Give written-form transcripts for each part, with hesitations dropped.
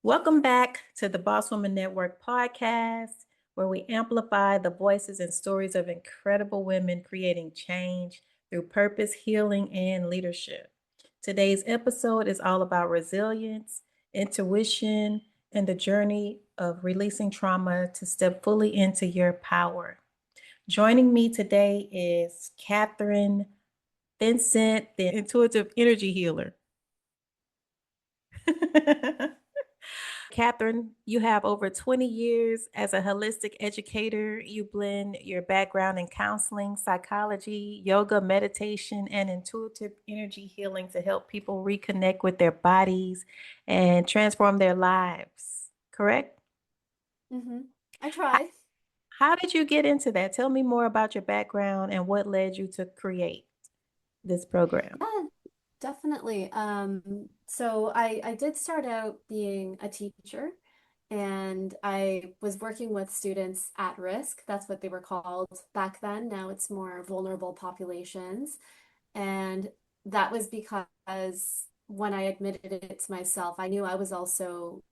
Welcome back to the Boss Woman Network podcast, where we amplify the voices and stories of incredible women creating change through purpose, healing, and leadership. Today's episode is all about resilience, intuition, and the journey of releasing trauma to step fully into your power. Joining me today is Catherine Vincent, the intuitive energy healer. Catherine, you have over 20 years as a holistic educator. You blend your background in counseling, psychology, yoga, meditation, and intuitive energy healing to help people reconnect with their bodies and transform their lives. Correct? Mm-hmm. I How, try. how did you get into that? Tell me more about your background and what led you to create this program. Yeah, definitely. So I did start out being a teacher, and I was working with students at risk. That's what they were called back then. Now it's more vulnerable populations. And that was because when I admitted it to myself, I knew I was also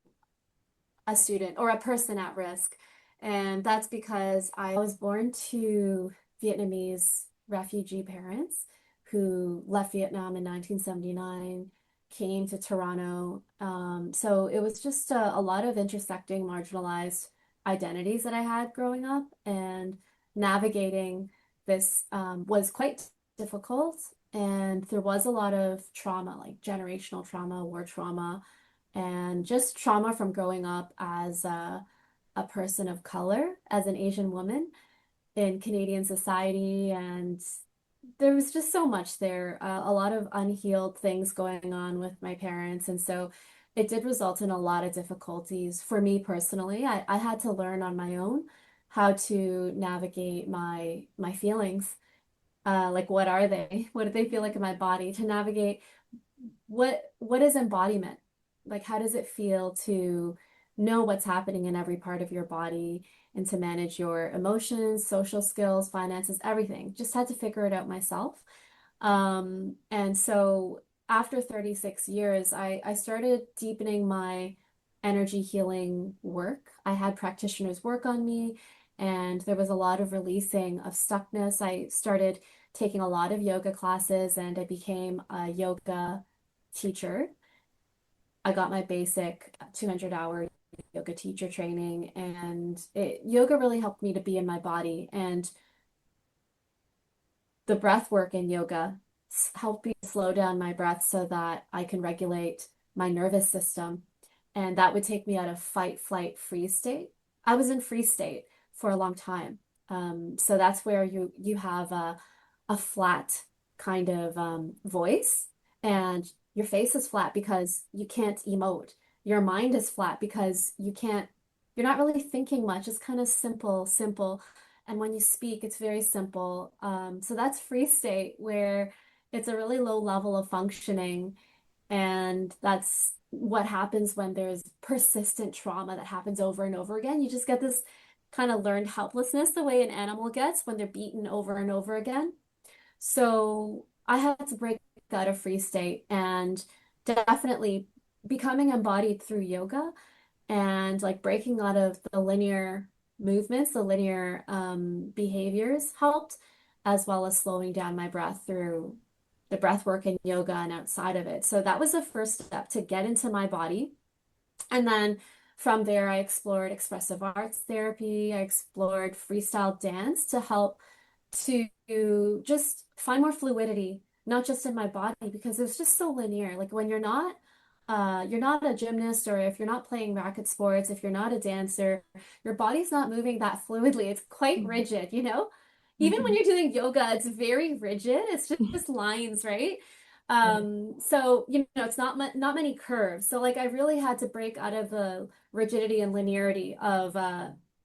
a student or a person at risk. And that's because I was born to Vietnamese refugee parents who left Vietnam in 1979, came to Toronto. So it was just a lot of intersecting marginalized identities that I had growing up, and navigating this was quite difficult. And there was a lot of trauma, like generational trauma, war trauma, and just trauma from growing up as a person of color, as an Asian woman in Canadian society. And there was just so much there, a lot of unhealed things going on with my parents. And so it did result in a lot of difficulties for me personally. I had to learn on my own how to navigate my feelings. Like, what are they? What do they feel like in my body? To navigate what is embodiment? Like, how does it feel to know what's happening in every part of your body, and to manage your emotions, social skills, finances, everything? Just had to figure it out myself. And so after 36 years, I started deepening my energy healing work. I had practitioners work on me, and there was a lot of releasing of stuckness. I started taking a lot of yoga classes, and I became a yoga teacher. I got my basic 200-hour yoga teacher training, and yoga really helped me to be in my body. And the breath work in yoga helped me slow down my breath so that I can regulate my nervous system. And that would take me out of fight, flight, freeze state. I was in freeze state for a long time. So that's where you have a flat kind of voice, and your face is flat because you can't emote. Your mind is flat because you're not really thinking much. It's kind of simple, simple. And when you speak, it's very simple. So that's free state, where it's a really low level of functioning. And that's what happens when there's persistent trauma that happens over and over again. You just get this kind of learned helplessness, the way an animal gets when they're beaten over and over again. So I had to break out of free state, and definitely becoming embodied through yoga, and like breaking out of the linear movements, the linear behaviors helped, as well as slowing down my breath through the breath work and yoga and outside of it. So that was the first step to get into my body. And then from there, I explored expressive arts therapy. I explored freestyle dance to help to just find more fluidity, not just in my body, because it was just so linear. Like, when you're not a gymnast, or if you're not playing racket sports, if you're not a dancer, your body's not moving that fluidly. It's quite rigid, you know? Even when Mhm. you're doing yoga, it's very rigid. It's just lines, right? Yeah. So, it's not many curves. So like, I really had to break out of the rigidity and linearity of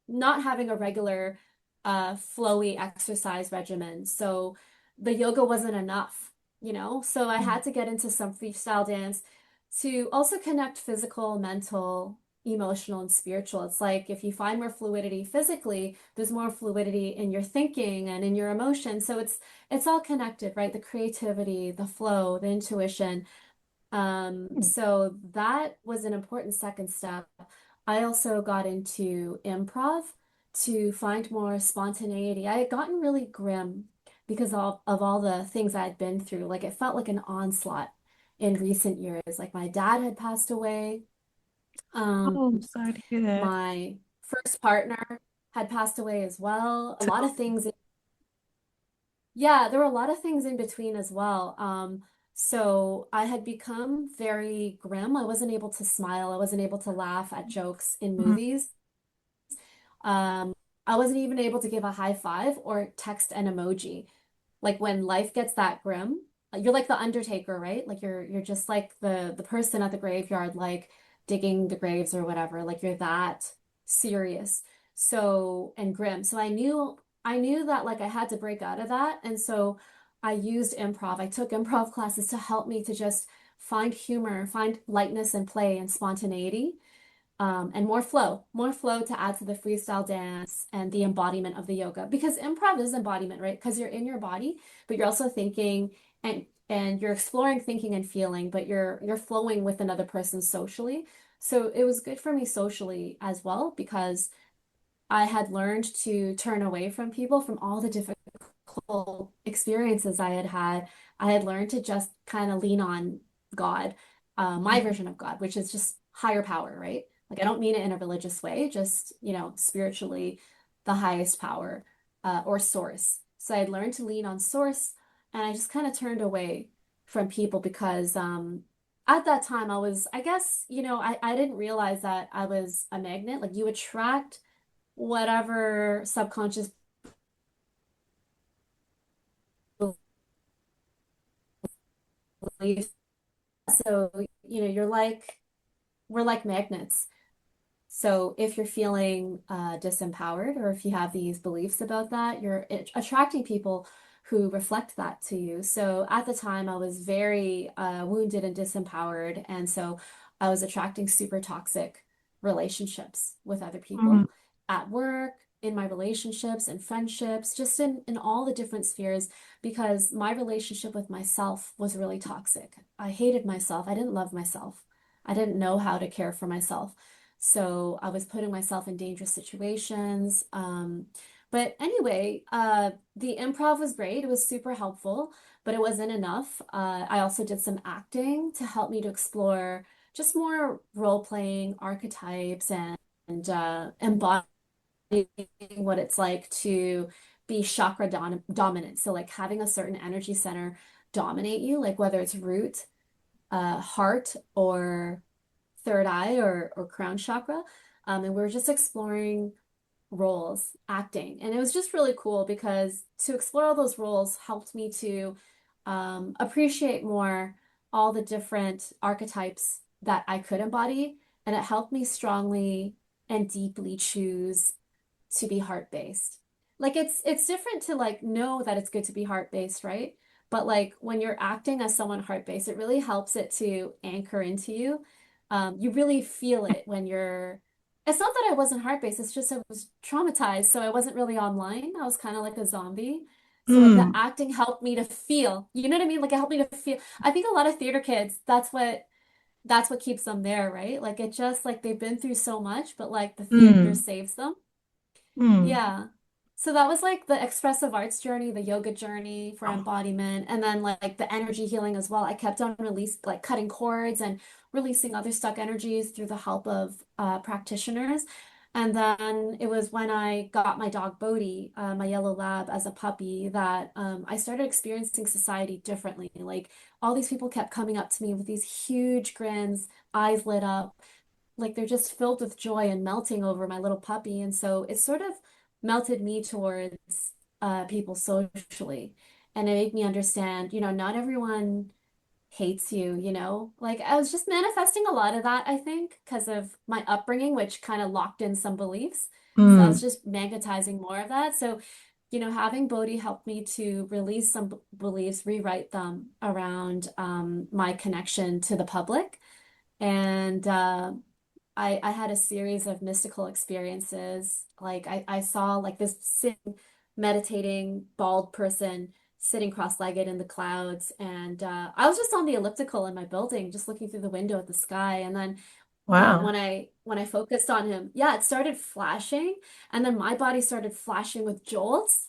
not having a regular flowy exercise regimen. So the yoga wasn't enough, So I had to get into some freestyle dance to also connect physical, mental, emotional, and spiritual. It's like, if you find more fluidity physically, there's more fluidity in your thinking and in your emotions. So it's all connected, right? The creativity, the flow, the intuition. Hmm. So that was an important second step. I also got into improv to find more spontaneity. I had gotten really grim because of all the things I had been through. Like it felt like an onslaught in recent years. Like my dad had passed away. Um, Oh, sorry to hear that. my first partner had passed away as well. A lot of things. Yeah, there were a lot of things in between as well. So I had become very grim. I wasn't able to smile. I wasn't able to laugh at jokes in Mm, movies. Um, I wasn't even able to give a high five or text an emoji. Like when life gets that grim, you're like the Undertaker, right? Like you're just like the person at the graveyard, like digging the graves or whatever. Like you're that serious. So and grim. So I knew that like I had to break out of that. And so I used improv. I took improv classes to help me to just find humor, find lightness and play and spontaneity. And more flow to add to the freestyle dance and the embodiment of the yoga. Because improv is embodiment, right? Because you're in your body, but you're also thinking and you're exploring thinking and feeling, but you're flowing with another person socially. So it was good for me socially as well because I had learned to turn away from people from all the difficult experiences I had had. I had learned to just kind of lean on God, my mm, version of God, which is just higher power, right? Like I don't mean it in a religious way, just, spiritually, the highest power, or source. So I had learned to lean on source, and I just kind of turned away from people because at that time I guess, I didn't realize that I was a magnet. Like you attract whatever subconscious beliefs. So, we're like magnets. So if you're feeling disempowered or if you have these beliefs about that, you're attracting people who reflect that to you. So at the time, I was very wounded and disempowered. And so I was attracting super toxic relationships with other mm, people at work, in my relationships and friendships, just in all the different spheres, because my relationship with myself was really toxic. I hated myself. I didn't love myself. I didn't know how to care for myself. So I was putting myself in dangerous situations. But anyway, the improv was great. It was super helpful, but it wasn't enough. I also did some acting to help me to explore just more role playing archetypes and embodying what it's like to be chakra dominant. So like having a certain energy center dominate you, like whether it's root, heart, or third eye or crown chakra. And we were just exploring roles, acting. And it was just really cool because to explore all those roles helped me to appreciate more all the different archetypes that I could embody. And it helped me strongly and deeply choose to be heart-based. Like it's different to like know that it's good to be heart-based, right? But like when you're acting as someone heart-based, it really helps it to anchor into you. You really feel it when you're. It's not that I wasn't heart-based, it's just I was traumatized, so I wasn't really online. I was kind of like a zombie. So like the mm, acting helped me to feel. You know what I mean? Like it helped me to feel. I think a lot of theater kids, that's what keeps them there, right? Like it just like they've been through so much, but like the theater mm, saves them. mm, Yeah. So that was like the expressive arts journey, the yoga journey for oh, embodiment, and then like the energy healing as well. I kept on like cutting cords and releasing other stuck energies through the help of practitioners. And then it was when I got my dog Bodhi, my yellow lab, as a puppy that I started experiencing society differently. Like all these people kept coming up to me with these huge grins, eyes lit up, like they're just filled with joy and melting over my little puppy. And so it sort of melted me towards people socially. And it made me understand, not everyone hates you, Like I was just manifesting a lot of that, I think, because of my upbringing, which kind of locked in some beliefs. So I was mm, just magnetizing more of that. So, having Bodhi helped me to release some beliefs, rewrite them around my connection to the public. And I had a series of mystical experiences. Like I saw like this sitting, meditating, bald person sitting cross-legged in the clouds, and I was just on the elliptical in my building, just looking through the window at the sky. And then Wow. when I focused on him, yeah, it started flashing, and then my body started flashing with jolts,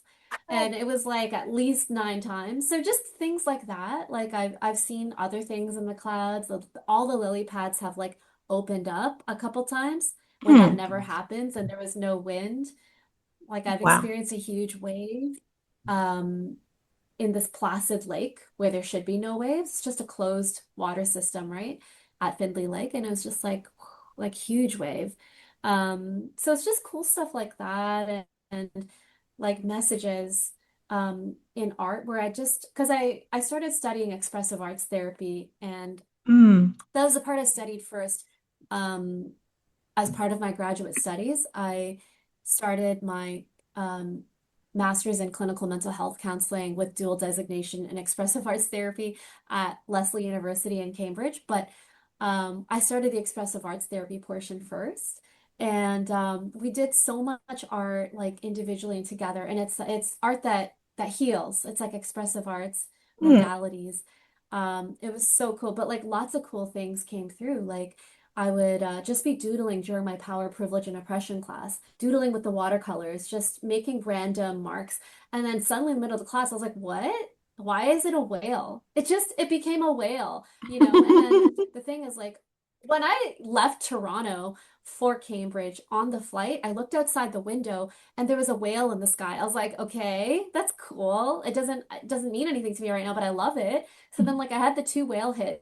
and it was like at least 9 times. So just things like that. Like I've seen other things in the clouds. All the lily pads have like opened up a couple times when that Hmm. never happens and there was no wind. Like I've Wow. experienced a huge wave um, in this placid lake where there should be no waves. It's just a closed water system, right? At Findlay Lake. And it was just like huge wave. So it's just cool stuff like that and like messages in art where I just because I started studying expressive arts therapy, and Mm. that was the part I studied first. Um, as part of my graduate studies, I started my um, master's in clinical mental health counseling with dual designation in expressive arts therapy at Lesley University in Cambridge. But I started the expressive arts therapy portion first. And we did so much art like individually and together. And it's art that heals. It's like expressive arts Hmm. modalities. It was so cool. But like lots of cool things came through. Like I would just be doodling during my power, privilege, and oppression class, doodling with the watercolors, just making random marks. And then suddenly in the middle of the class, I was like, what? Why is it a whale? It became a whale, you know? And then the thing is, like, when I left Toronto for Cambridge on the flight, I looked outside the window and there was a whale in the sky. I was like, okay, that's cool. It doesn't mean anything to me right now, but I love it. So then like I had the two whale hits.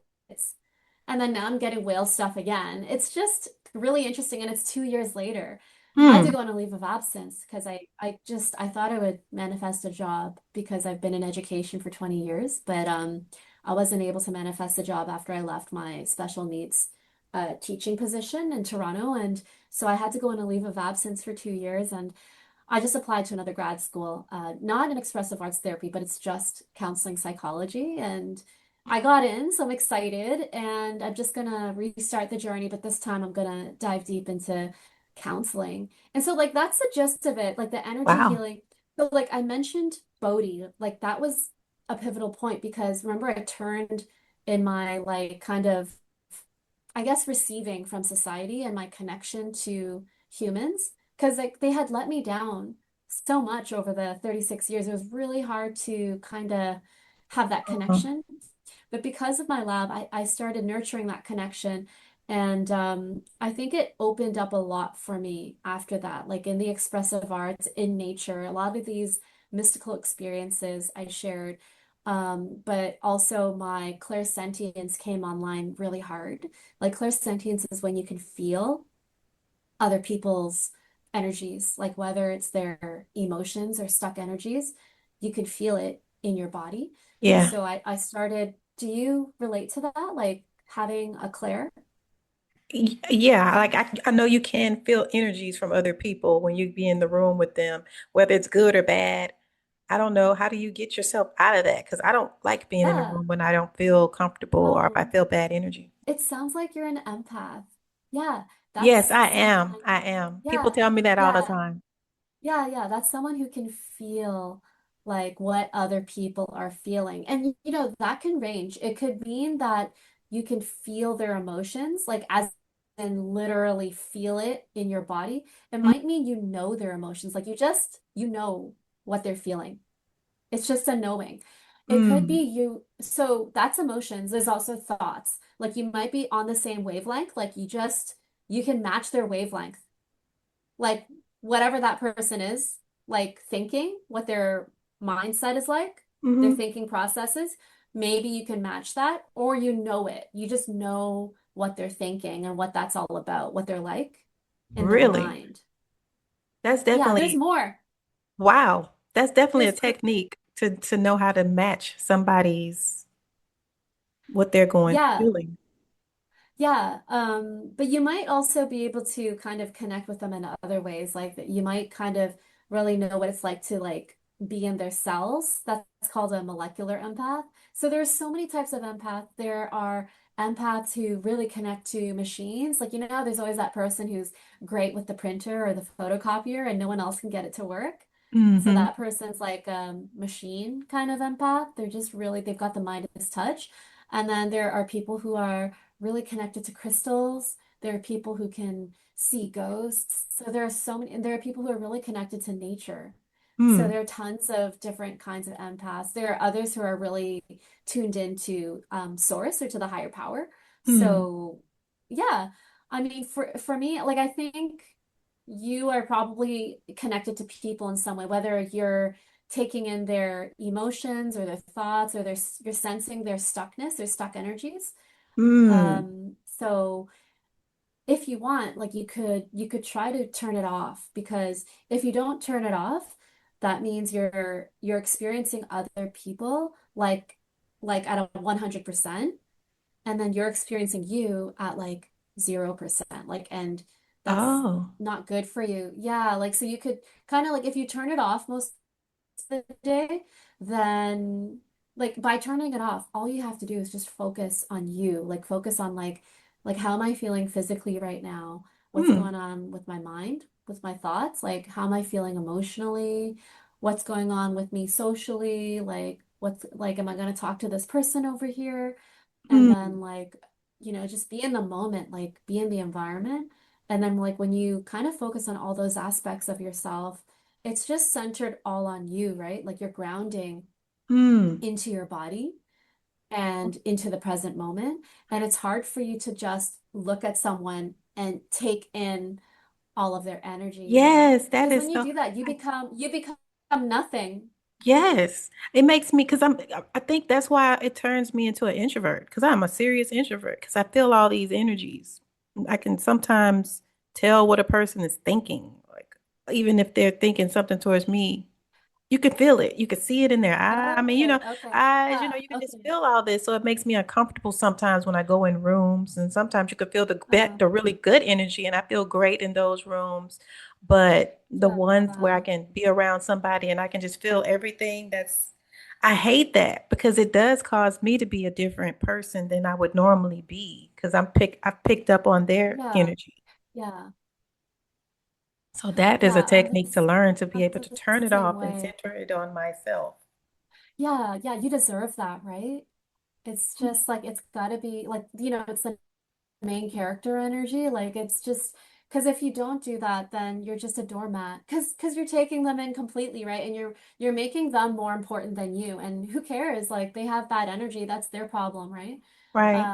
And then now I'm getting whale stuff again. It's just really interesting. And it's 2 years later. I had Hmm. to go on a leave of absence because I thought I would manifest a job because I've been in education for 20 years, but I wasn't able to manifest a job after I left my special needs teaching position in Toronto. And so I had to go on a leave of absence for 2 years. And I just applied to another grad school, not in expressive arts therapy, but it's just counseling psychology. And I got in, so I'm excited. And I'm just gonna restart the journey, but this time I'm gonna dive deep into counseling. And so, like, that's the gist of it, like the energy Wow. healing. So, like, I mentioned Bodhi, like, that was a pivotal point because remember, I turned in my, like, kind of, I guess, receiving from society and my connection to humans because like they had let me down so much over the 36 years. It was really hard to kind of have that Uh-huh. connection. But because of my lab, I started nurturing that connection. And I think it opened up a lot for me after that, like in the expressive arts, in nature, a lot of these mystical experiences I shared. But also my clairsentience came online really hard. Like clairsentience is when you can feel other people's energies, like whether it's their emotions or stuck energies, you can feel it in your body. And Yeah. so I started, do you relate to that? Like having a clair? Yeah, like I know you can feel energies from other people when you be in the room with them, whether it's good or bad. I don't know. How do you get yourself out of that? Because I don't like being in a Yeah. room when I don't feel comfortable or if I Oh, feel bad energy. it sounds like you're an empath. Yeah, Yes, that's I am. someone. I am. People Yeah, tell me that all the yeah. time. Yeah, that's someone who can feel like what other people are feeling. And you know, that can range. It could mean that you can feel their emotions, like as in literally feel it in your body. It Mm, might mean you know their emotions, like you know what they're feeling. It's just a knowing. It could be mm, you, so that's emotions. There's also thoughts. Like you might be on the same wavelength, like you can match their wavelength like whatever that person is, like thinking, what their mindset is like, their hmm. thinking processes, maybe you can match that, or you know it. You just know what they're thinking and what that's all about, what they're like in their Really? mind. That's Yeah, there's definitely, more. wow. That's definitely a There's technique to know how to match somebody's what they're going yeah. feeling. Yeah, but you might also be able to kind of connect with them in other ways, like that you might kind of really know what it's like to like be in their cells. That's called a molecular empath. So there's so many types of empath. There are empaths who really connect to machines. Like, you know, there's always that person who's great with the printer or the photocopier and no one else can get it to work. So Mm-hmm. that person's like a machine kind of empath. They're just really, they've got the Midas touch. And then there are people who are really connected to crystals. There are people who can see ghosts. So there are so many, and there are people who are really connected to nature. So Mm. there are tons of different kinds of empaths. There are others who are really tuned into source or to the higher power. Mm. So yeah, I mean, for me, like I think you are probably connected to people in some way, whether you're taking in their emotions or their thoughts or you're sensing their stuckness, their stuck energies. Mm. So if you want, like you could try to turn it off because if you don't turn it off, that means you're experiencing other people like at a 100%, and then you're experiencing you at like 0%. Like, and that's Oh. not good for you. Yeah, like so you could kind of like if you turn it off most of the day, then like by turning it off, all you have to do is just focus on you. Like focus on like how am I feeling physically right now? What's Mm. going on with my mind, with my thoughts? Like how am I feeling emotionally? What's going on with me socially? Like what's like am I going to talk to this person over here? And Mm. then like, just be in the moment, like be in the environment. And then like when you kind of focus on all those aspects of yourself, it's just centered all on you, right? Like you're grounding Mm. into your body and into the present moment. And it's hard for you to just look at someone and take in all of their energy, Yes, that Because is when you so. do that, you become nothing. Yes, it makes me because I think that's why it turns me into an introvert because I'm a serious introvert because I feel all these energies. I can sometimes tell what a person is thinking, like even if they're thinking something towards me, you can feel it. You can see it in their eye. I mean, Okay, okay. eyes, Yeah, you can just okay. feel all this. So it makes me uncomfortable sometimes when I go in rooms. And sometimes you can feel Uh-huh. the really good energy, and I feel great in those rooms. But the ones where I Yeah. can be around somebody and I can just feel everything I hate that because it does cause me to be a different person than I would normally be because I've picked up on their Yeah. energy. Yeah. So that is a Yeah, technique to learn to be I'm able to the turn it same off and way. center it on myself. Yeah, yeah, you deserve that, right? It's just like it's gotta be like, it's the main character energy. Like it's just because if you don't do that, then you're just a doormat. Because you're taking them in completely, right? And you're making them more important than you. And who cares? Like they have bad energy, that's their problem, right? Right.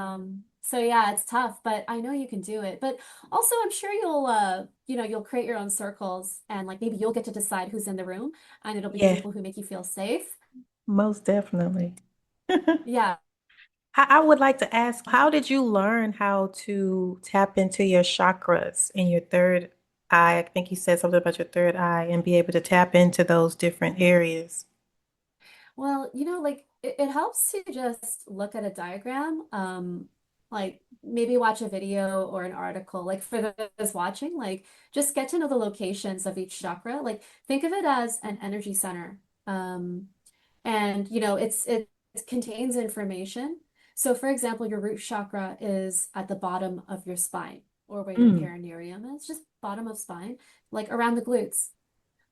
So yeah, it's tough, but I know you can do it. But also I'm sure you'll create your own circles and like maybe you'll get to decide who's in the room and it'll be Yeah, people who make you feel safe. most definitely. I Yeah. I would like to ask, how did you learn how to tap into your chakras in your third eye? I think you said something about your third eye and be able to tap into those different areas. Well, like it helps to just look at a diagram, like maybe watch a video or an article. Like for those watching, like just get to know the locations of each chakra. Like think of it as an energy center. And it contains information. So for example, your root chakra is at the bottom of your spine or where your Mm, perineum is, just bottom of spine, like around the glutes.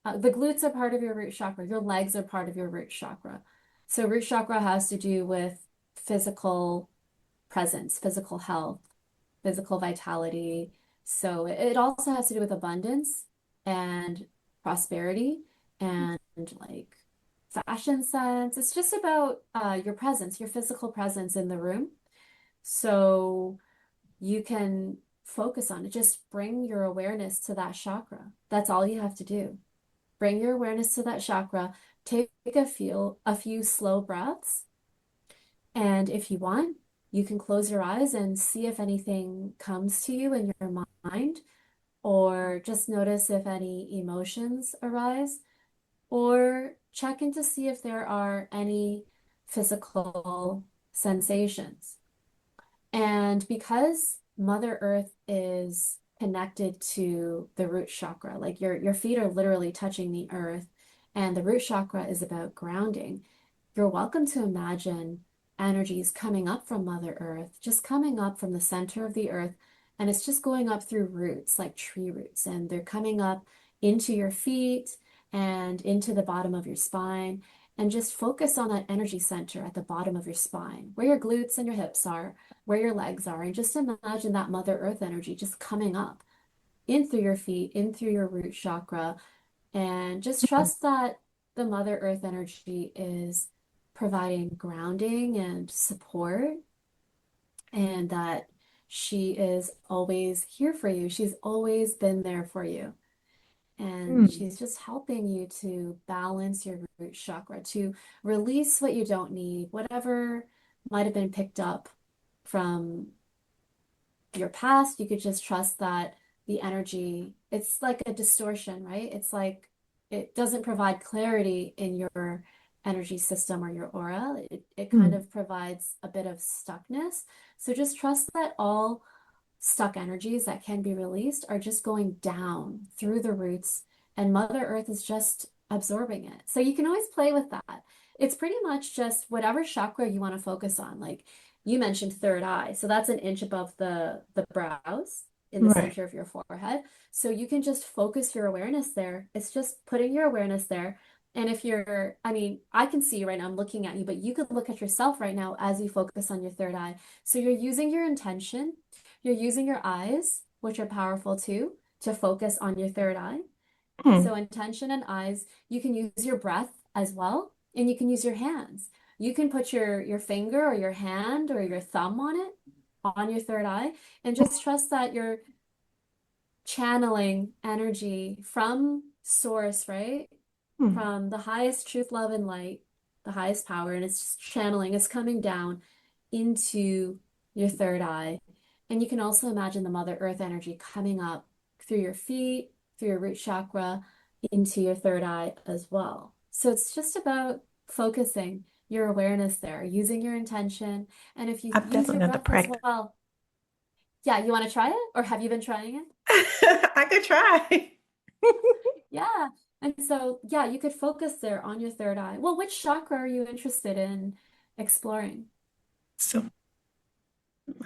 The glutes are part of your root chakra. Your legs are part of your root chakra. So root chakra has to do with physical presence, physical health, physical vitality. So it also has to do with abundance and prosperity and like fashion sense. It's just about your presence, your physical presence in the room. So you can focus on it. Just bring your awareness to that chakra. That's all you have to do. Bring your awareness to that chakra. Take a few slow breaths. And if you want, you can close your eyes and see if anything comes to you in your mind, or just notice if any emotions arise, or check in to see if there are any physical sensations. And because Mother Earth is connected to the root chakra, like your feet are literally touching the earth, and the root chakra is about grounding, you're welcome to imagine energies coming up from Mother Earth, just coming up from the center of the earth, and it's just going up through roots, like tree roots, and they're coming up into your feet, and into the bottom of your spine. And just focus on that energy center at the bottom of your spine, where your glutes and your hips are, where your legs are. And just imagine that Mother Earth energy just coming up in through your feet, in through your root chakra. And just Mm, trust that the Mother Earth energy is providing grounding and support, and that she is always here for you. She's always been there for you. And mm, she's just helping you to balance your root chakra, to release what you don't need, whatever might have been picked up from your past. You could just trust that the energy, it's like a distortion, right? It's like it doesn't provide clarity in your energy system or your aura. It kind mm, of provides a bit of stuckness. So just trust that all stuck energies that can be released are just going down through the roots, and Mother Earth is just absorbing it. So you can always play with that. It's pretty much just whatever chakra you want to focus on. Like you mentioned third eye. So that's an inch above the brows in the right. center of your forehead. So you can just focus your awareness there. It's just putting your awareness there. And if you're, I mean, I can see you right now, I'm looking at you, but you could look at yourself right now as you focus on your third eye. So you're using your intention, you're using your eyes, which are powerful too, to focus on your third eye. Mm, So intention and eyes, you can use your breath as well, and you can use your hands. You can put your finger or your hand or your thumb on it, on your third eye, and just trust that you're channeling energy from source, right? mm, From the highest truth, love, and light, the highest power, and it's just channeling, it's coming down into your third eye. And you can also imagine the Mother Earth energy coming up through your feet, through your root chakra, into your third eye as well. So it's just about focusing your awareness there, using your intention. And if you I'm use definitely your going to breath as practice. well, yeah, you want to try it? Or have you been trying it? I could try. Yeah. And so, yeah, you could focus there on your third eye. Well, which chakra are you interested in exploring? So,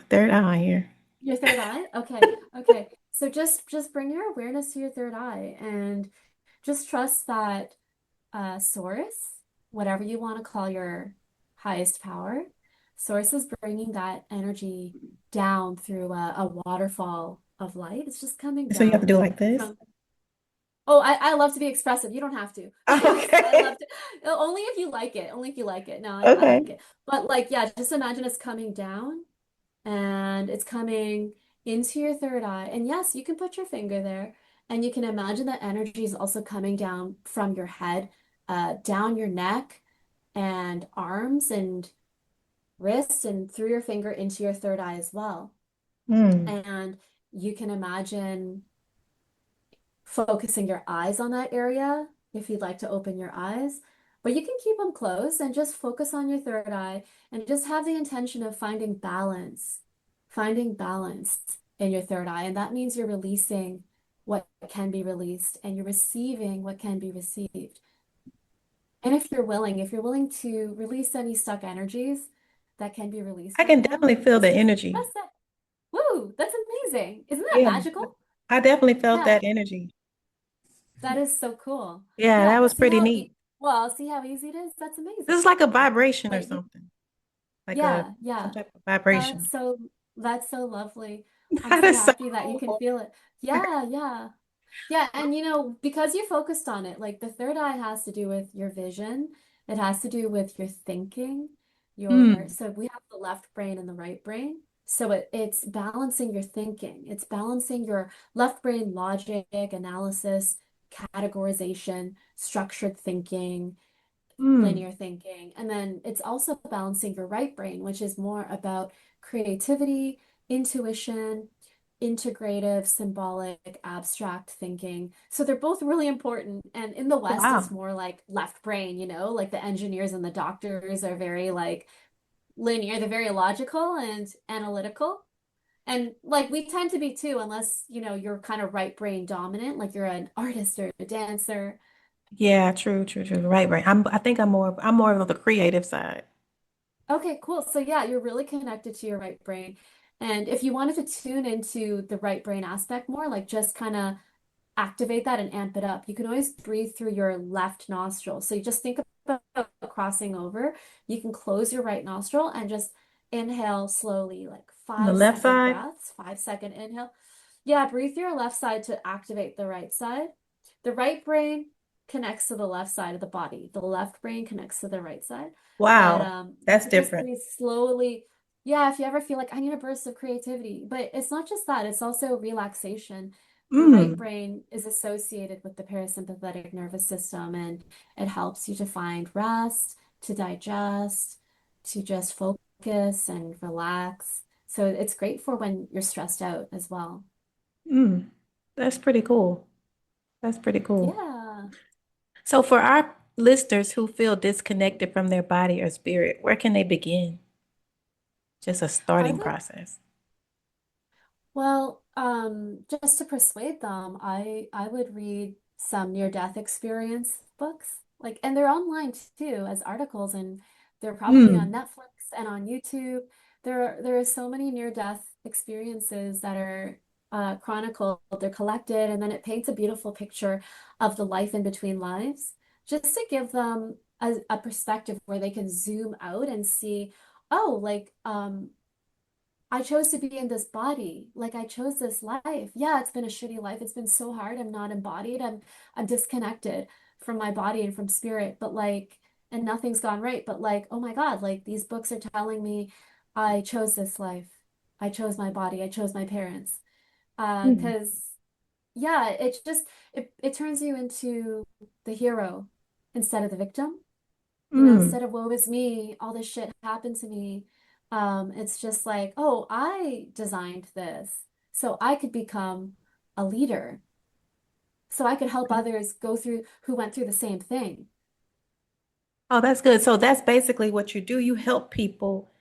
third eye here. Your third eye? Okay. Okay. So just bring your awareness to your third eye and just trust that source, whatever you want to call your highest power, source is bringing that energy down through a waterfall of light. It's just coming So you have to down do like this. from. Oh, I love to be expressive. You don't have to. I Okay. love to. Only if you like it. Only if you like it. No, I like Okay. it. But like, yeah, just imagine it's coming down and it's coming into your third eye. And yes, you can put your finger there and you can imagine that energy is also coming down from your head, down your neck and arms and wrists and through your finger into your third eye as well. Mm. And you can imagine focusing your eyes on that area if you'd like to open your eyes. But you can keep them closed and just focus on your third eye and just have the intention of finding balance in your third eye. And that means you're releasing what can be released and you're receiving what can be received. And if you're willing to release any stuck energies that can be released I right can now, definitely feel the just energy. express it. Woo, that's amazing. Isn't that Yeah. magical? I definitely felt Yeah. that energy. That is so cool. Yeah, that Yeah, was pretty neat. see how easy it is? That's This is amazing. like a vibration or Like, something. Like a yeah, some yeah. type of vibration. That's so that's so lovely. I'm That so is so happy that you can cool. feel it. Yeah, yeah. Yeah, and because you focused on it, like the third eye has to do with your vision. It has to do with your thinking. Mm, So we have the left brain and the right brain. So it's balancing your thinking. It's balancing your left brain logic, analysis, categorization, structured thinking, mm, linear thinking. And then it's also balancing your right brain, which is more about creativity, intuition, integrative, symbolic, abstract thinking. So they're both really important. And in the West, it's wow. more like left brain, like the engineers and the doctors are very like linear, they're very logical and analytical. And like we tend to be too, unless, you're kind of right brain dominant, like you're an artist or a dancer. Yeah, true, true, true. Right, right. I think I'm more of the creative side. Okay, cool. So yeah, you're really connected to your right brain. And if you wanted to tune into the right brain aspect more, like just kind of activate that and amp it up, you can always breathe through your left nostril. So you just think about crossing over. You can close your right nostril and just inhale slowly, like On the five left second side? breaths, 5 second inhale. Yeah, breathe through your left side to activate the right side. The right brain connects to the left side of the body. The left brain connects to the right side. But Wow, you that's could just different. breathe slowly. Yeah, if you ever feel like I need a burst of creativity, but it's not just that, it's also relaxation. The right Mm, brain is associated with the parasympathetic nervous system, and it helps you to find rest, to digest, to just focus and relax. So it's great for when you're stressed out as well. mm. That's pretty cool. That's pretty cool. Yeah. So for our listeners who feel disconnected from their body or spirit, where can they begin? Just a I starting would process. Well, just to persuade them, I would read some near-death experience books. Like, and they're online too as articles, and they're probably on Mm, Netflix and on YouTube. There are so many near-death experiences that are chronicled, they're collected, and then it paints a beautiful picture of the life in between lives, just to give them a perspective where they can zoom out and see, oh, like I chose to be in this body. Like I chose this life. Yeah, it's been a shitty life. It's been so hard. I'm not embodied. I'm disconnected from my body and from spirit, but like and nothing's gone right. But like, oh my God, like these books are telling me I chose this life. I chose my body. I chose my parents. mm, 'Cause yeah, it turns you into the hero instead of the victim. mm. Instead of woe is me, all this shit happened to me. It's just like, oh, I designed this so I could become a leader, so I could help others go through who went through the same thing. Oh, that's good. So that's basically what you do. You help people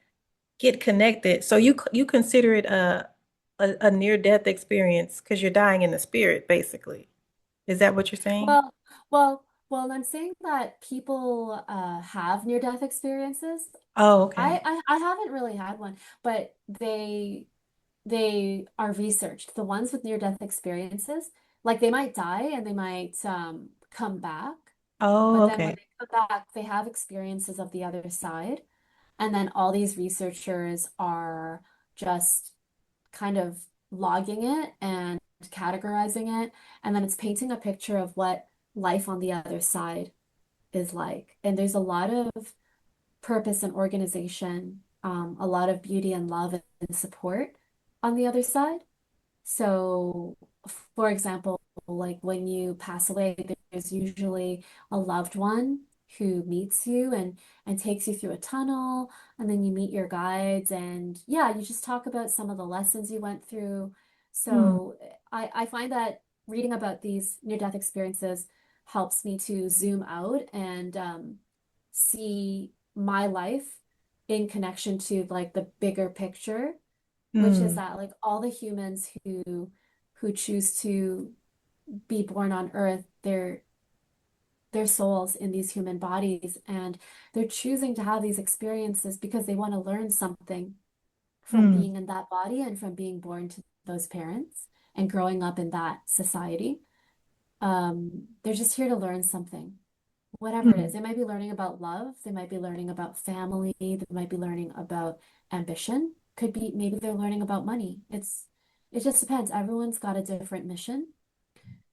get connected. So you consider it a near death experience because you're dying in the spirit, basically. Is that what you're saying? Well, well, I'm saying that people have near-death experiences. Oh, okay. I haven't really had one, but they are researched. The ones with near-death experiences, like they might die and they might come back. Oh, But then when okay. they come back, they have experiences of the other side. And then all these researchers are just kind of logging it and categorizing it. And then it's painting a picture of what life on the other side is like. And there's a lot of purpose and organization, a lot of beauty and love and support on the other side. So, for example, like when you pass away, there's usually a loved one who meets you and takes you through a tunnel, and then you meet your guides, and yeah, you just talk about some of the lessons you went through. Mm, So, I find that reading about these near-death experiences helps me to zoom out and see my life in connection to like the bigger picture, which is mm, that like all the humans who choose to be born on Earth, their souls in these human bodies, and they're choosing to have these experiences because they want to learn something from mm, being in that body and from being born to those parents and growing up in that society. They're just here to learn something, whatever it is. mm, They might be learning about love, they might be learning about family, they might be learning about ambition. Could be maybe they're learning about money. It just depends. Everyone's got a different mission.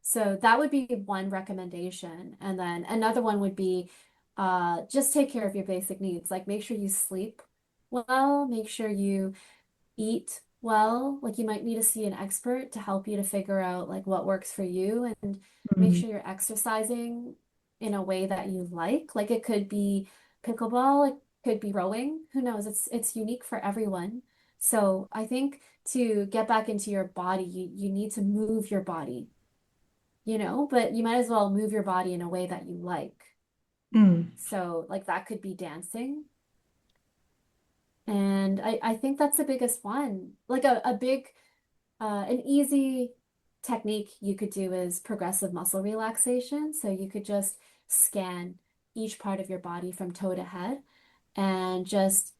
So that would be one recommendation. And then another one would be just take care of your basic needs. Like make sure you sleep well, make sure you eat well. Like you might need to see an expert to help you to figure out like what works for you, and make mm, sure you're exercising in a way that you like. Like it could be pickleball, it could be rowing. Who knows? It's unique for everyone. So I think to get back into your body, you need to move your body, but you might as well move your body in a way that you like. mm, So like that could be dancing. And I think that's the biggest one. Like a big an easy technique you could do is progressive muscle relaxation. So you could just scan each part of your body from toe to head and just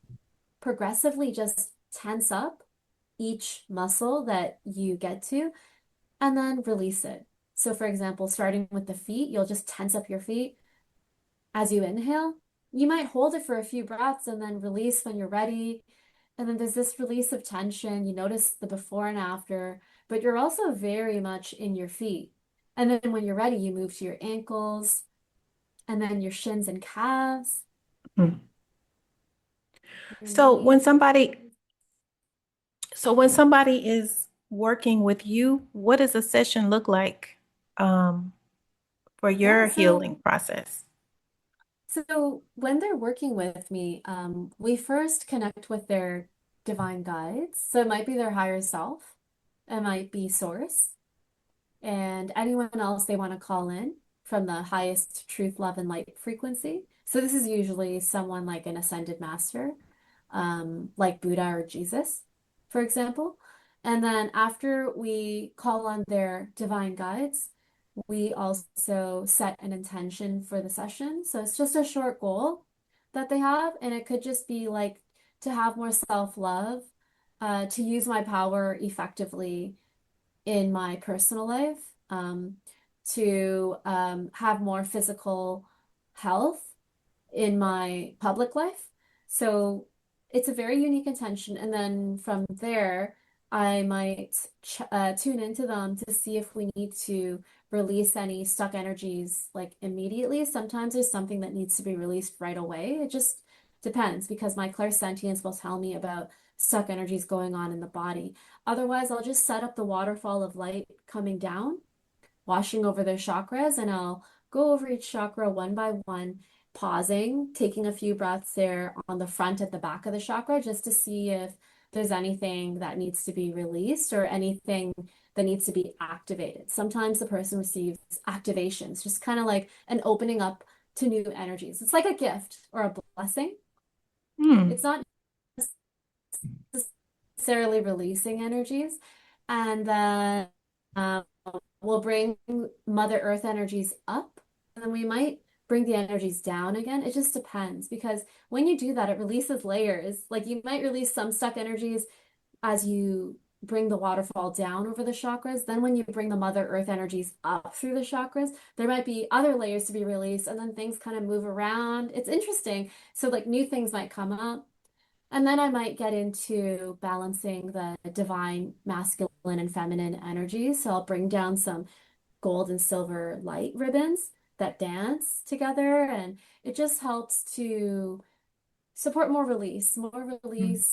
progressively just tense up each muscle that you get to and then release it. So for example, starting with the feet, you'll just tense up your feet as you inhale. You might hold it for a few breaths and then release when you're ready. And then there's this release of tension. You notice the before and after, but you're also very much in your feet. And then when you're ready, you move to your ankles and then your shins and calves, Mm. your So when knees. somebody, so when somebody is working with you, what does a session look like um, for Yeah, your so healing process? so when they're working with me, we first connect with their divine guides. So it might be their higher self, it might be source, and anyone else they want to call in from the highest truth, love, and light frequency. So this is usually someone like an ascended master, like Buddha or Jesus, for example. And then after we call on their divine guides, we also set an intention for the session. So it's just a short goal that they have, and it could just be like to have more self-love, to use my power effectively in my personal life, to have more physical health in my public life. So it's a very unique intention. And then from there, I might ch tune into them to see if we need to release any stuck energies like immediately. Sometimes there's something that needs to be released right away. It just depends because my clairsentience will tell me about stuck energies going on in the body. Otherwise, I'll just set up the waterfall of light coming down, washing over their chakras, and I'll go over each chakra one by one, pausing, taking a few breaths there on the front at the back of the chakra just to see if there's anything that needs to be released or anything that needs to be activated. Sometimes the person receives activations, just kind of like an opening up to new energies. It's like a gift or a blessing. Hmm. It's not necessarily releasing energies. And then um, we'll bring Mother Earth energies up, and then we might bring the energies down again. It just depends because when you do that, it releases layers. Like you might release some stuck energies as you bring the waterfall down over the chakras. Then when you bring the Mother Earth energies up through the chakras, there might be other layers to be released, and then things kind of move around. It's interesting. So like new things might come up. And then I might get into balancing the divine masculine and feminine energies. So I'll bring down some gold and silver light ribbons that dance together. And it just helps to support more Hmm. release,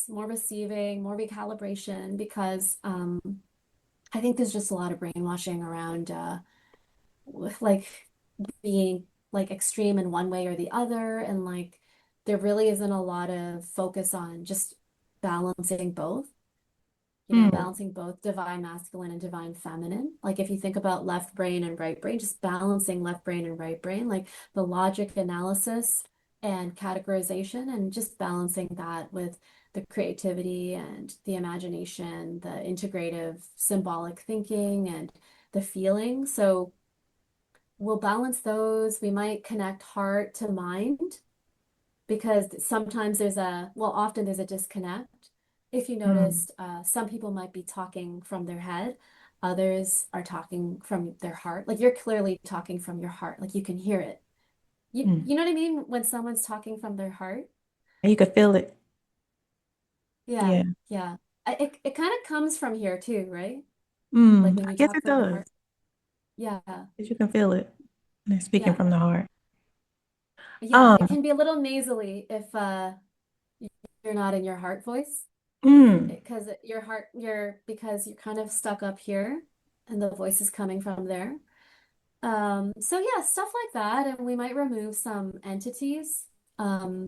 more receiving, more recalibration, because I think there's just a lot of brainwashing around with like being like extreme in one way or the other. And like there really isn't a lot of focus on just balancing both, Hmm. balancing both divine masculine and divine feminine. Like if you think about left brain and right brain, just balancing left brain and right brain, like the logic analysis and categorization, and just balancing that with the creativity and the imagination, the integrative symbolic thinking and the feeling. So we'll balance those. We might connect heart to mind because sometimes often there's a disconnect. If you Hmm. noticed, some people might be talking from their head, others are talking from their heart. Like you're clearly talking from your heart, like you can hear it. You, Hmm. you know what I mean? When someone's talking from their heart? And you could feel it. Yeah, Yeah. yeah. It kind of comes from here too, right? Like when I you guess talk it from your does. heart. Yeah, 'Cause you can feel it. And they're speaking yeah, from the heart. yeah. It Um, can be a little nasally if you're not in your heart voice. mm, Because your heart, because you're kind of stuck up here and the voice is coming from there. So yeah, stuff like that. And we might remove some entities. Um,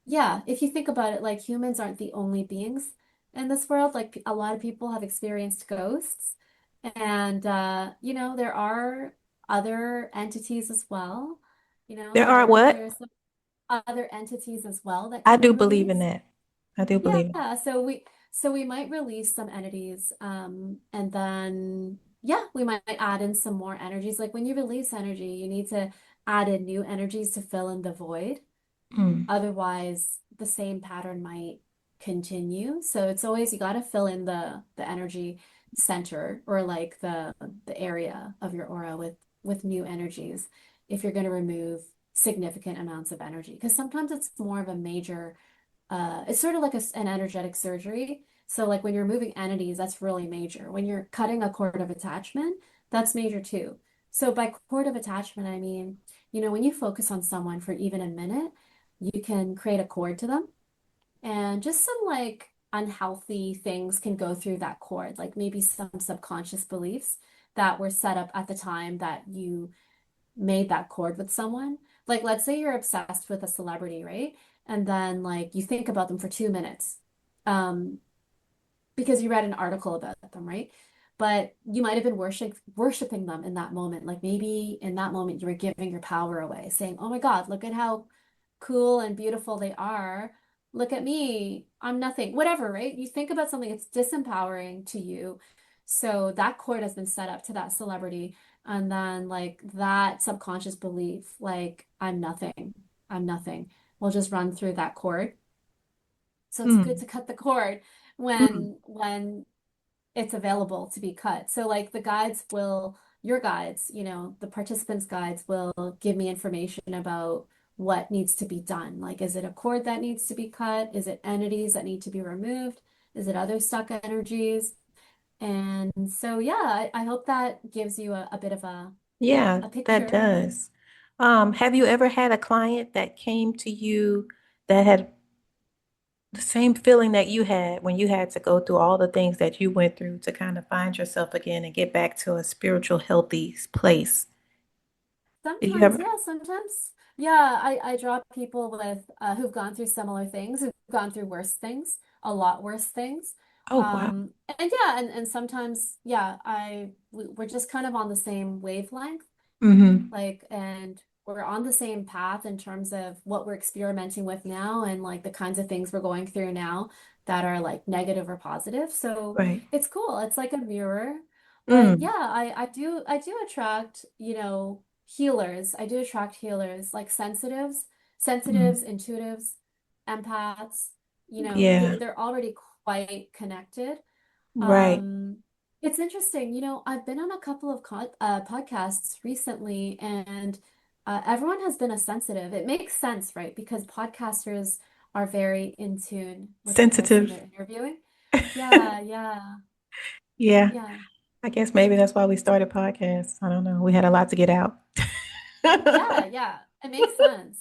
yeah, if you think about it, like humans aren't the only beings in this world. Like a lot of people have experienced ghosts. And there are other entities as well. there are what? There's some other entities as well that I can be do believe in released. that. I do believe in Yeah, so we might release some entities, and then yeah, we might add in some more energies. Like when you release energy, you need to add in new energies to fill in the void. it. Mm, Otherwise, the same pattern might continue. So it's always you got to fill in the energy center or like the area of your aura with new energies if you're going to remove significant amounts of energy. Because sometimes it's more of a major, it's sort of like an energetic surgery. So like when you're moving entities, that's really major. When you're cutting a cord of attachment, that's major too. So by cord of attachment, I mean, when you focus on someone for even a minute, you can create a cord to them and just some like unhealthy things can go through that cord, like maybe some subconscious beliefs that were set up at the time that you made that cord with someone. Like, let's say you're obsessed with a celebrity, right? And then like you think about them for 2 minutes, um, because you read an article about them, right? But you might have been worshiping them in that moment. Like maybe in that moment you were giving your power away, saying, "Oh my God, look at how cool and beautiful they are. Look at me. I'm nothing." Whatever, right? You think about something, it's disempowering to you. So that cord has been set up to that celebrity. And then like that subconscious belief, like I'm nothing, will just run through that cord. So it's good Mm, to cut the cord mm, when it's available to be cut. So like the guides will, your guides, the participants' guides will give me information about what needs to be done. Like, is it a cord that needs to be cut? Is it entities that need to be removed? Is it other stuck energies? And so, yeah, I hope that gives you a bit of yeah, a that picture. does. Have you ever had a client that came to you that had the same feeling that you had when you had to go through all the things that you went through to kind of find yourself again and get back to a spiritual, healthy place? Did you Sometimes, ever? yeah, sometimes. Yeah, I draw people with who've gone through similar things, who've gone through worse things, a lot worse things. Oh, wow. And yeah, and sometimes, yeah, we're just kind of on the same wavelength, Mm-hmm. like, and we're on the same path in terms of what we're experimenting with now and like the kinds of things we're going through now that are like negative or positive. So Right. it's cool. It's like a mirror. But Mm, yeah, I do attract, healers. I do attract healers like mm. intuitives, empaths, Yeah. they're already quite connected. Right. Um, it's interesting, I've been on a couple of podcasts recently, and everyone has been a sensitive. It makes sense, right? Because podcasters are very in tune with the person Sensitive. they're interviewing. Yeah, yeah, Yeah. yeah, I guess maybe that's why we started podcasts. I don't know. We had a lot to get out. yeah, yeah. It makes sense.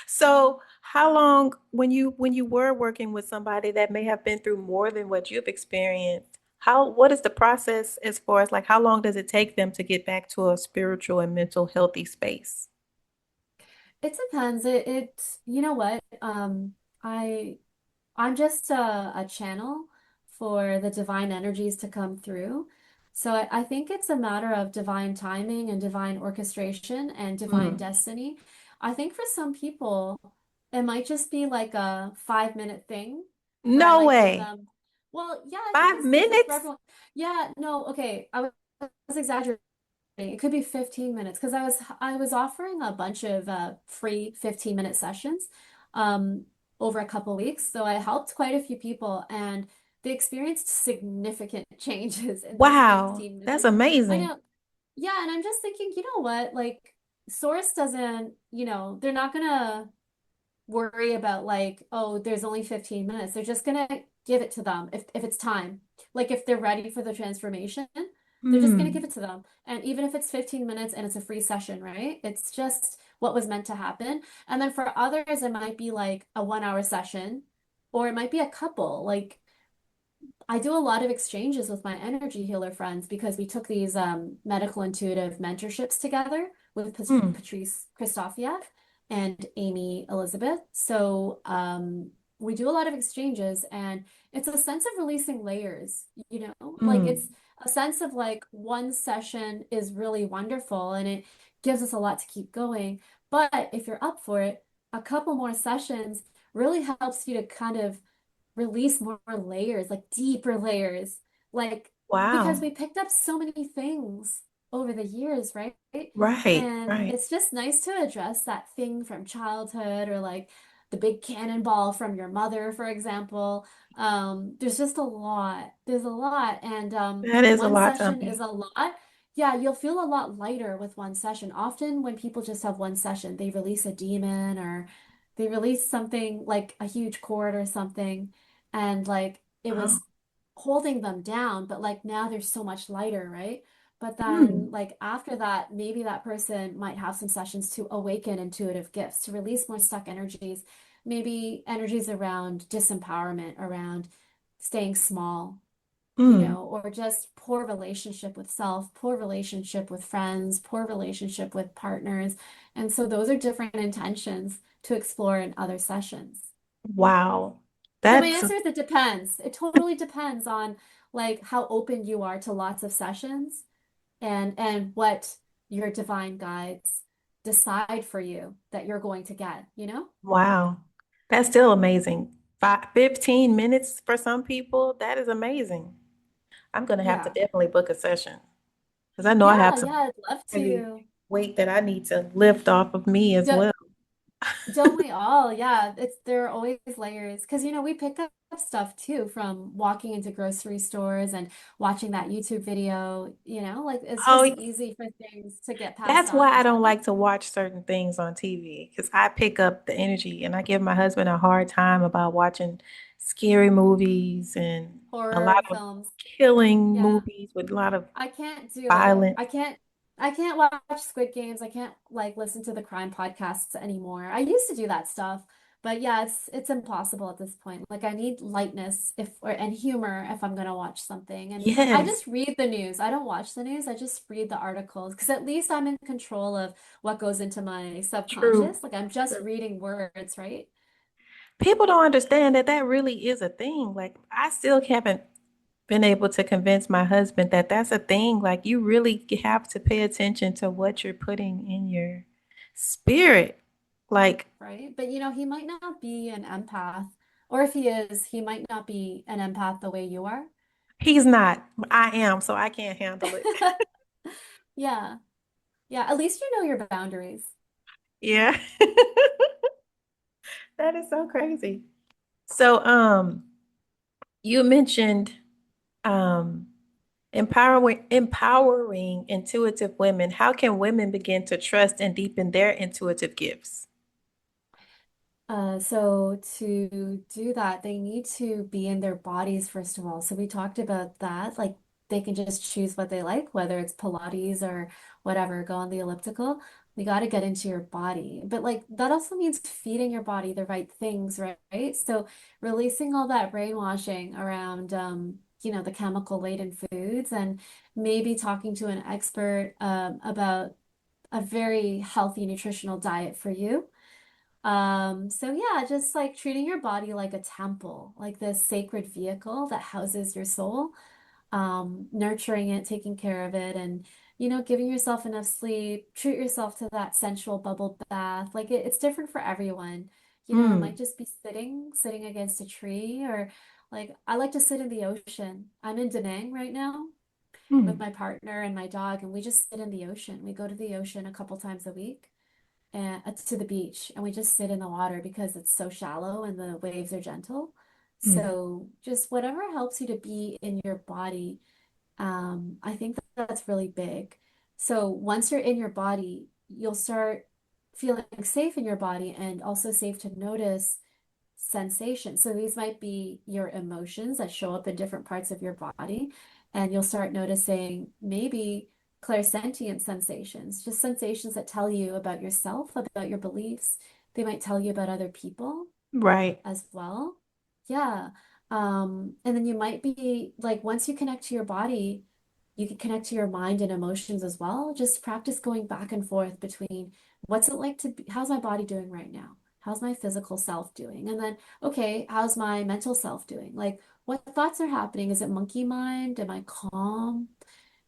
So, how long when you were working with somebody that may have been through more than what you've experienced, what is the process as far as like how long does it take them to get back to a spiritual and mental healthy space? It depends. You know what? I'm just a channel for the divine energies to come through. So I think it's a matter of divine timing and divine orchestration and divine Mm. destiny. I think for some people, it might just be like a 5 minute thing where I No might give way. them, well, yeah, I think Five it's different for minutes? everyone. Yeah, no, okay. I was exaggerating. It could be 15 minutes because I was offering a bunch of free 15-minute sessions um, over a couple weeks. So I helped quite a few people and they experienced significant changes in those Wow, 15 that's minutes. I amazing. know. Yeah, and I'm just thinking, you know what? Like Source doesn't, they're not gonna worry about like, oh, there's only 15 minutes. They're just gonna give it to them if it's time. Like if they're ready for the transformation, they're just gonna give Mm, it to them. And even if it's 15 minutes and it's a free session, right? It's just what was meant to happen. And then for others, it might be like a 1 hour session, or it might be a couple. Like I do a lot of exchanges with my energy healer friends because we took these medical intuitive mentorships together with mm, Patrice Christofiev and Amy Elizabeth. So we do a lot of exchanges, and it's a sense of releasing layers, like mm. it's a sense of like one session is really wonderful and it gives us a lot to keep going. But if you're up for it, a couple more sessions really helps you to kind of release more layers, like deeper layers, like because Wow. we picked up so many things over the years, right? Right, And right. it's just nice to address that thing from childhood or like the big cannonball from your mother, for example. There's just a lot. There's a lot. And That is a one lot to session unpack. is a lot. Yeah, you'll feel a lot lighter with one session. Often when people just have one session, they release a demon or they release something like a huge cord or something. And like it Oh. was holding them down, but like now they're so much lighter, right? But then, Hmm. like after that, maybe that person might have some sessions to awaken intuitive gifts, to release more stuck energies, maybe energies around disempowerment, around staying small, Hmm. or just poor relationship with self, poor relationship with friends, poor relationship with partners. And so those are different intentions to explore in other sessions. Wow. So my That's answer is it depends. It totally depends on like how open you are to lots of sessions and what your divine guides decide for you that you're going to get, you know? wow. That's still amazing. 15 minutes for some people, that is amazing. I'm gonna have to Yeah. definitely book a session because I know I have Yeah, some yeah, I'd love heavy to. weight that I need to lift off of me as Do, well. don't we all? Yeah, it's there are always layers because we pick up stuff too from walking into grocery stores and watching that YouTube video, like it's just Oh, easy for things to get passed that's on why to I each don't other. like to watch certain things on TV because I pick up the energy and I give my husband a hard time about watching scary movies and a lot Horror of films. killing Yeah. movies with a lot of I can't do it. violence. I can't watch Squid Games. I can't like listen to the crime podcasts anymore. I used to do that stuff, but yeah, it's impossible at this point. Like I need lightness and humor if I'm gonna watch something. And I Yes, just read the news. I don't watch the news. I just read the articles because at least I'm in control of what goes into my true. subconscious. Like I'm just True. reading words, right? People don't understand that that really is a thing. Like, I still haven't been able to convince my husband that that's a thing. Like, you really have to pay attention to what you're putting in your spirit. Like, Right? But he might not be an empath. Or if he is, he might not be an empath the way you are. he's not. I am, so I can't handle it. Yeah. Yeah. At least you know your boundaries. Yeah. That is so crazy. So, you mentioned um empowering intuitive women. How can women begin to trust and deepen their intuitive gifts? So to do that, they need to be in their bodies, first of all. So we talked about that. Like they can just choose what they like, whether it's Pilates or whatever, go on the elliptical. We got to get into your body. But like that also means feeding your body the right things, right? So releasing all that brainwashing around the chemical laden foods and maybe talking to an expert about a very healthy nutritional diet for you. So yeah, just like treating your body like a temple, like this sacred vehicle that houses your soul, nurturing it, taking care of it, and giving yourself enough sleep, treat yourself to that sensual bubble bath. Like it's different for everyone. It Mm, might just be sitting against a tree, or like I like to sit in the ocean. I'm in Da Nang right now with mm, my partner and my dog, and we just sit in the ocean. We go to the ocean a couple times a week and to the beach and we just sit in the water because it's so shallow and the waves are gentle. mm. So just whatever helps you to be in your body, I think that's really big. So once you're in your body, you'll start feeling safe in your body and also safe to notice sensations. So these might be your emotions that show up in different parts of your body, and you'll start noticing maybe clairsentient sensations, just sensations that tell you about yourself, about your beliefs. They might tell you about other people Right. as well. Yeah. And then you might be like, once you connect to your body, you can connect to your mind and emotions as well. Just practice going back and forth between what's it like to be, how's my body doing right now? How's my physical self doing? And then, okay, how's my mental self doing? Like, what thoughts are happening? Is it monkey mind? Am I calm?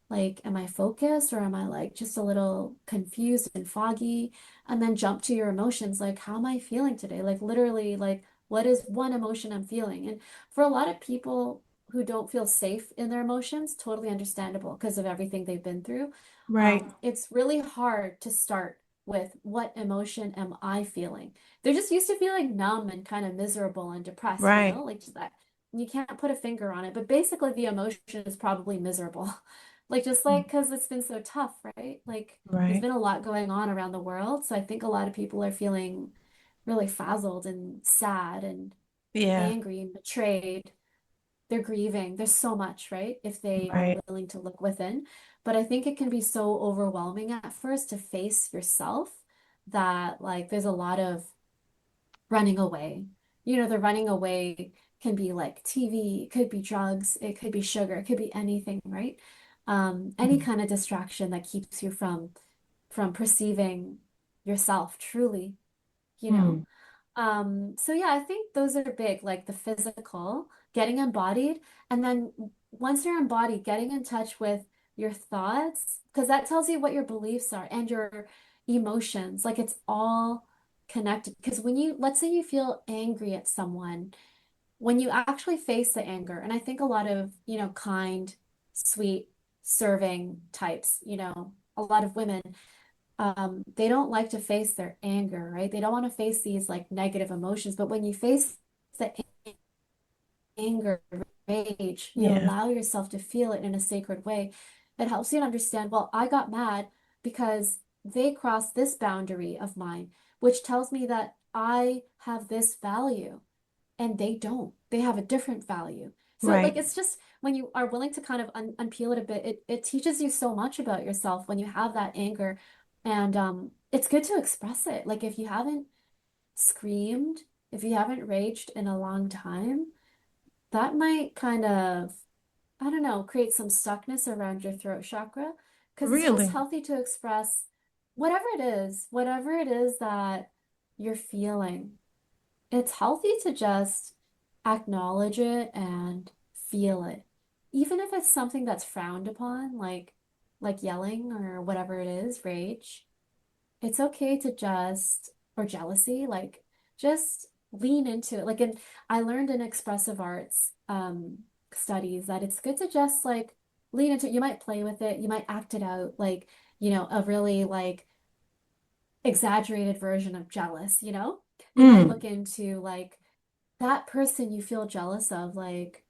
Like, am I focused or am I like just a little confused and foggy? And then jump to your emotions. Like, how am I feeling today? Like, literally, like, what is one emotion I'm feeling? And for a lot of people who don't feel safe in their emotions, totally understandable because of everything they've been through. Right. It's really hard to start. with what emotion am I feeling. They're just used to feeling numb and kind of miserable and depressed, you Right. know, like that. You can't put a finger on it, but basically the emotion is probably miserable. Like just like because it's been so tough, right? Like there's Right. been a lot going on around the world, so I think a lot of people are feeling really frazzled and sad and Yeah. angry and betrayed. They're grieving. There's so much, right? If they are Right. willing to look within. But I think it can be so overwhelming at first to face yourself that like there's a lot of running away. You know, the running away can be like TV, it could be drugs, it could be sugar, it could be anything, right? Any Mm. kind of distraction that keeps you from perceiving yourself truly, you know? Mm. So yeah, I think those are big, like the physical, getting embodied, and then once you're embodied, getting in touch with your thoughts, because that tells you what your beliefs are and your emotions. Like it's all connected. Because when you, let's say you feel angry at someone, when you actually face the anger, and I think a lot of, you know, kind, sweet, serving types, you know, a lot of women they don't like to face their anger, right? They don't want to face these like negative emotions. But when you face the anger, rage, you Yeah. allow yourself to feel it in a sacred way. It helps you to understand, well, I got mad because they crossed this boundary of mine, which tells me that I have this value and they don't. They have a different value. So like Right. it's just when you are willing to kind of unpeel it a bit, it teaches you so much about yourself when you have that anger. And it's good to express it. Like if you haven't screamed, if you haven't raged in a long time, that might kind of, I don't know, create some stuckness around your throat chakra. Because it's just Really? healthy to express whatever it is that you're feeling. It's healthy to just acknowledge it and feel it. Even if it's something that's frowned upon, like yelling or whatever it is, rage, it's okay to just, or jealousy, like just lean into it. Like in, I learned in expressive arts studies that it's good to just like lean into it. You might play with it, you might act it out, like, you know, a really like exaggerated version of jealous, you know? You might Mm. look into like that person you feel jealous of, like,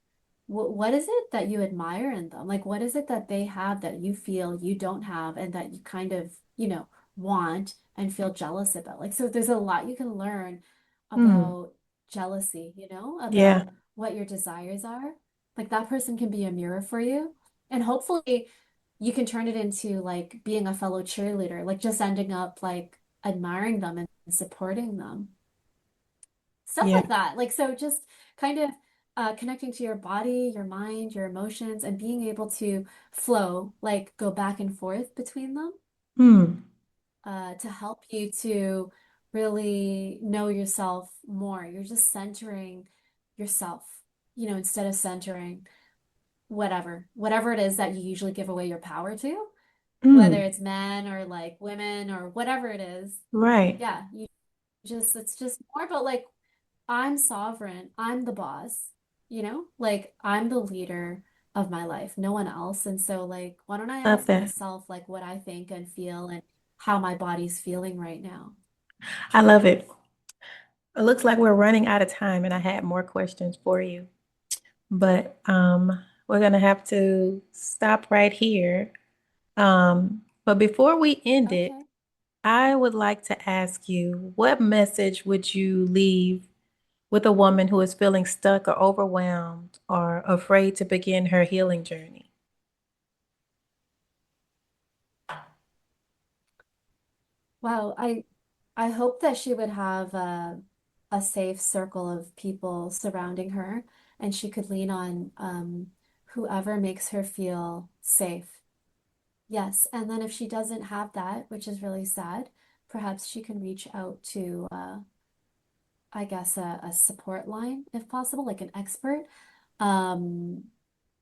what is it that you admire in them? Like, what is it that they have that you feel you don't have and that you kind of, you know, want and feel jealous about? Like, so there's a lot you can learn Mm. about jealousy, you know, Yeah. about what your desires are. Like, that person can be a mirror for you. And hopefully, you can turn it into like being a fellow cheerleader, like just ending up like admiring them and supporting them. Stuff Yeah. like that. Like, so just kind of connecting to your body, your mind, your emotions, and being able to flow, like go back and forth between them Mm. to help you to really know yourself more. You're just centering yourself, you know, instead of centering whatever it is that you usually give away your power to, whether Mm. it's men or like women or whatever it is. Right. Yeah, you just, it's just more about like I'm sovereign. I'm the boss, you know? Like I'm the leader of my life, no one else. And so like, why don't I Love ask that. myself like what I think and feel and how my body's feeling right now? I love it. It looks like we're running out of time, and I had more questions for you, but we're gonna have to stop right here. But before we end it, Okay. I would like to ask you, what message would you leave with a woman who is feeling stuck or overwhelmed or afraid to begin her healing journey? Wow, I hope that she would have a safe circle of people surrounding her and she could lean on whoever makes her feel safe. Yes, and then if she doesn't have that, which is really sad, perhaps she can reach out to, I guess, a support line if possible, like an expert. Um,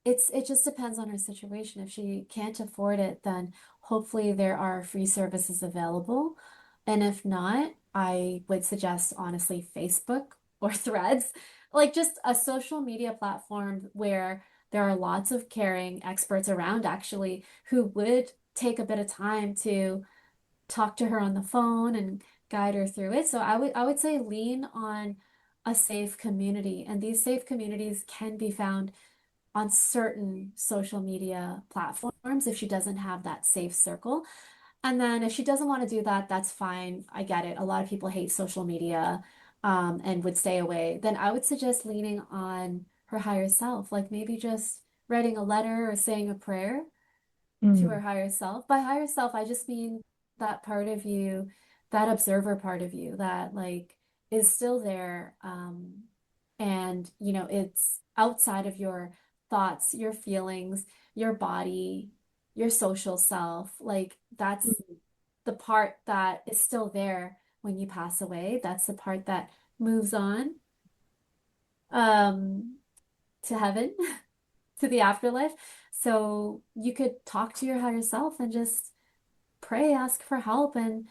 it just depends on her situation. If she can't afford it, then hopefully there are free services available. And if not, I would suggest honestly Facebook or Threads, like just a social media platform where there are lots of caring experts around actually who would take a bit of time to talk to her on the phone and guide her through it. So I would say lean on a safe community, and these safe communities can be found on certain social media platforms if she doesn't have that safe circle. And then if she doesn't want to do that, that's fine. I get it. A lot of people hate social media, and would stay away. Then I would suggest leaning on her higher self, like maybe just writing a letter or saying a prayer to Mm, our higher self. By higher self, I just mean that part of you, that observer part of you that like is still there. And it's outside of your thoughts, your feelings, your body, your social self. Like that's the part that is still there when you pass away. That's the part that moves on um to heaven, to the afterlife. So you could talk to your higher self and just pray, ask for help, and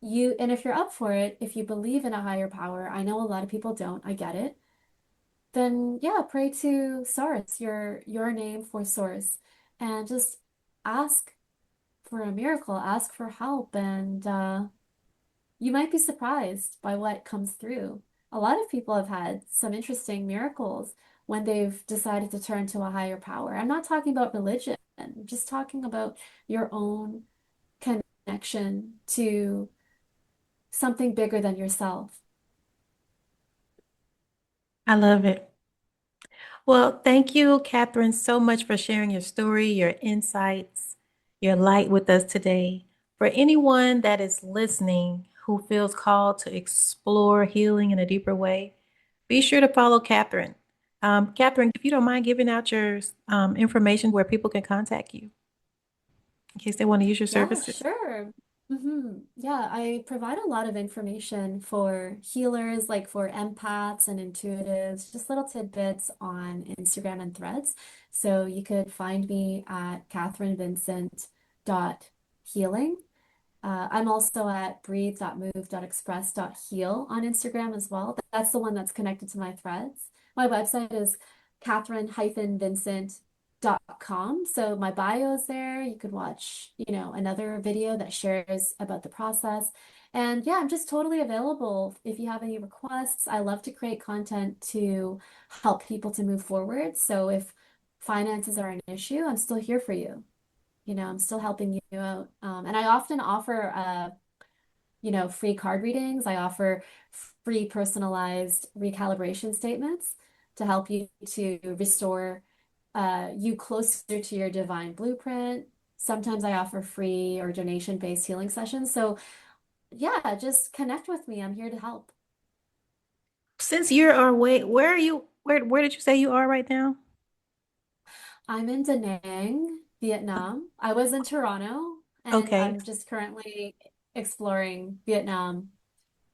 if you're up for it, if you believe in a higher power, I know a lot of people don't, I get it, then yeah, pray to Source, your name for Source, and just ask for a miracle, ask for help, and you might be surprised by what comes through. A lot of people have had some interesting miracles when they've decided to turn to a higher power. I'm not talking about religion, I'm just talking about your own connection to something bigger than yourself. I love it. Well, thank you, Catherine, so much for sharing your story, your insights, your light with us today. For anyone that is listening who feels called to explore healing in a deeper way, be sure to follow Catherine. Catherine, if you don't mind giving out your information where people can contact you in case they want to use your Yeah, services. sure. Yeah, I provide a lot of information for healers, like for empaths and intuitives, just little tidbits on Instagram and Threads. So you could find me at catherinevincent.healing. I'm also at breathe.move.express.heal on Instagram as well. That's the one that's connected to my threads. My website is catherine-vincent.com. So my bio is there. You could watch, another video that shares about the process. And yeah, I'm just totally available if you have any requests. I love to create content to help people to move forward. So if finances are an issue, I'm still here for you. I'm still helping you out. And I often offer, free card readings. I offer free personalized recalibration statements to help you to restore you closer to your divine blueprint. Sometimes I offer free or donation-based healing sessions. So yeah, just connect with me. I'm here to help. Since you're away, where are you? Where did you say you are right now? I'm in Da Nang, Vietnam. I was in Toronto, and Okay. I'm just currently exploring Vietnam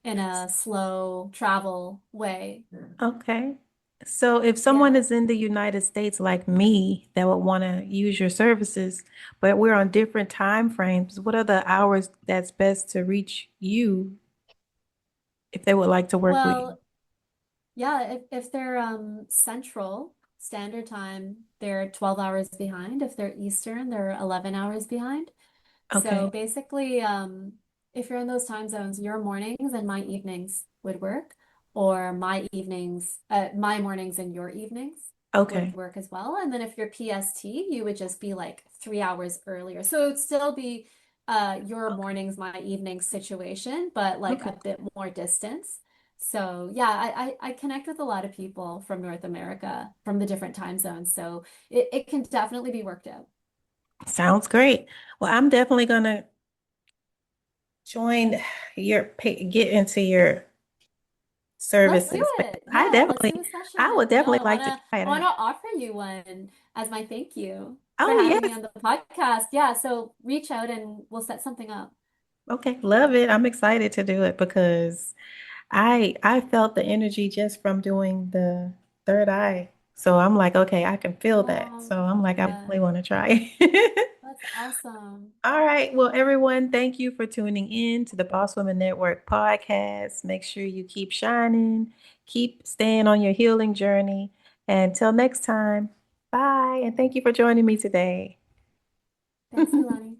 in a slow travel way. Okay. So if someone Yeah. is in the United States like me that would want to use your services, but we're on different time frames, what are the hours that's best to reach you if they would like to work with you? Well, yeah, if they're Central Standard Time, they're 12 hours behind. If they're Eastern, they're 11 hours behind. So Okay. basically, if you're in those time zones, your mornings and my evenings would work, or my mornings and your evenings would Okay. work as well. And then if you're PST, you would just be like 3 hours earlier. So it would still be your mornings, my evenings situation, but like Okay. a bit more distance. So yeah, I connect with a lot of people from North America from the different time zones. So it can definitely be worked out. Sounds great. Well, I'm definitely gonna join get into your Let's do services. But it. Yeah, let's do a I would session. Yeah, definitely I like to wanna try I it wanna out. offer you one as my thank you for Oh, having me yes. on the podcast. Yeah, so reach out and we'll set something up. Okay. Love it. I'm excited to do it because I felt the energy just from doing the third eye. So I'm like, okay, I can feel that. Oh, So I'm like, I yeah, really want to try. that's awesome. All right. Well, everyone, thank you for tuning in to the Boss Women Network podcast. Make sure you keep shining, keep staying on your healing journey. Until next time, bye. And thank you for joining me today. Thanks, Ilani.